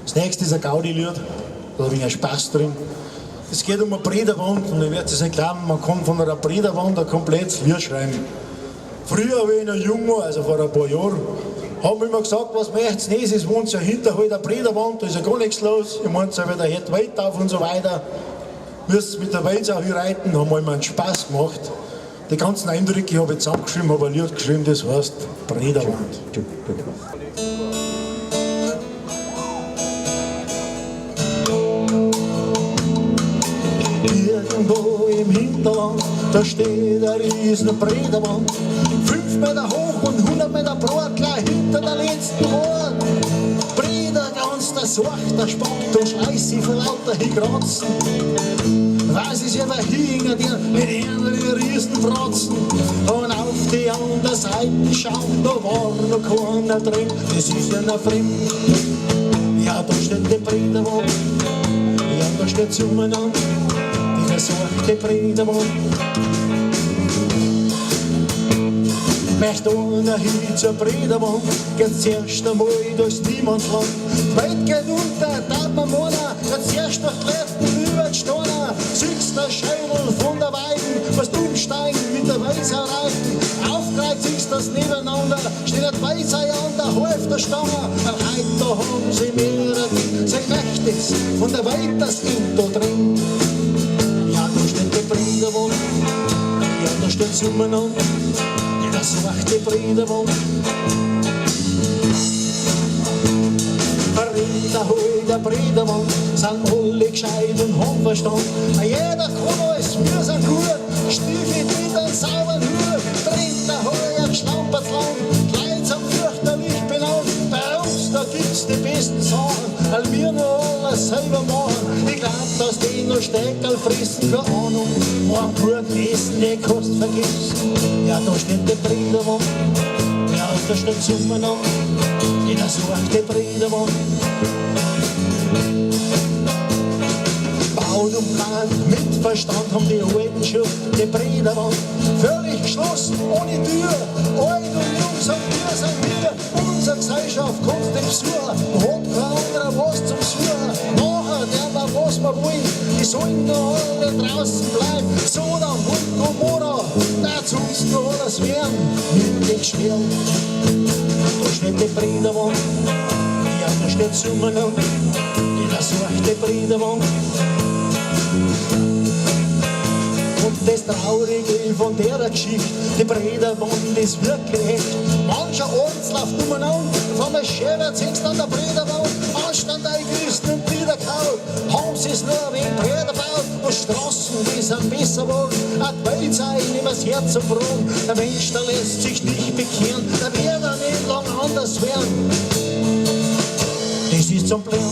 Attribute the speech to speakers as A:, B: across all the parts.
A: Das nächste ist ein Gaudi-Lied, da habe ich einen Spaß drin. Es geht um eine Brederwand und ich werde es nicht glauben, man kann von einer Brederwand ein komplettes Lied schreiben. Früher, wenn ich noch jung war, also vor ein paar Jahren, haben wir immer gesagt, was möchtest du nicht, es wohnt ja hinter halt eine Brederwand, da ist ja gar nichts los. Ich meinte, so wieder hört weit auf und so weiter. Müsst mit der Weinsau hier reiten, haben wir immer einen Spaß gemacht. Die ganzen Eindrücke habe ich zusammengeschrieben, habe ein Lied geschrieben, das heißt Brederwand. Irgendwo im Hinterland, da steht eine riesen Brederwand. 5 Meter hoch und 100 Meter breit, gleich hinter der letzten Ort. Breder ganz der Sorg, der spannt und scheißt sie vor lauter Higratzen. Was ist ja der Hinger, der mit ihren Riesenfratzen. Und auf die andere Seite schaut, da war noch keiner drin, das ist ja noch fremd. Ja, da steht die Brederwand, ja, da steht zueinander. Sorgte Brederwand. Möchte einer hin zur Brederwand, geht zuerst einmal durchs Niemandsland. Die Welt geht unter, darf man meinen, geht zuerst durch die Leuten über die Steine. Siehst der Schädel von der Weiden, musst umsteigen mit der Weißer reiten. Aufgereiht siehst das nebeneinander, steht ein Weißer an der Hälfte der Stange. Am Reiter haben sie mehrere, sie möchte es von der Welt das Kind da drin. Brederwand, ja, da steht zueinander, das macht die Brederwand. Rinder hol der Brederwand, sind alle gescheit und haben Verstand. Jeder kann alles, wir sind gut, Stiefel mit einem sauberen Hut. Rinder hol ein Schlampert's lang, Kleid sind fürchterlich benannt. Bei uns, da gibt's die besten Sachen, weil wir noch alles selber machen. Ich glaub, dass die noch Steckerl fressen, keine Ahnung. Ein guten Essen, den kannst du vergessen. Ja, da steht die Brederwand, ja, da steht zueinander, jeder sucht die Brederwand. Baut und plant mit Verstand haben die alten schon die Brederwand. Völlig geschlossen, ohne Tür, alt und jung sind wir, unsere Gesellschaft kommt dem Besuch, hat kein anderer was zum Suchen. Nachher, der da was wir wollen, die sollen da alle draußen bleiben. Sodom und Gomorra, dazu uns noch alles werden, mit den Schweren. Da steht die Brederwand, ja, da steht zueinander, jeder sucht die Brederwand. Und das Traurige von der Geschichte, die Brederwand ist wirklich echt. Mancher abends läuft umeinander, von der Schäfer ziehst an der Brederwand, Anstand eingerüstet und wieder kaut. Haben sie es nur wegen Breder gebaut, und Straßen, die sind besser geworden. Auch die Welt sei ihm das Herz erfroren. Der Mensch, der lässt sich nicht bekehren, der wird er nicht lang anders werden. Das ist zum Blären.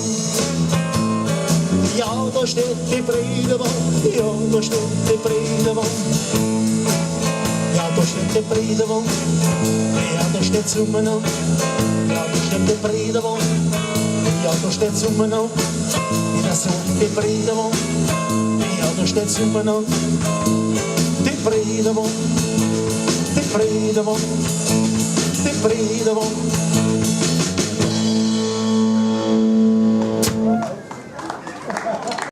A: Ja, da steht die Brederwand, ja, da steht die Brederwand. Ja, da steht die Brederwand, ja, da steht zueinander. Ja, da steht die Brederwand, ja, da steht zueinander. Ja, so die Brederwand, ja, da steht zueinander. Die Brederwand, die Brederwand, die Brederwand.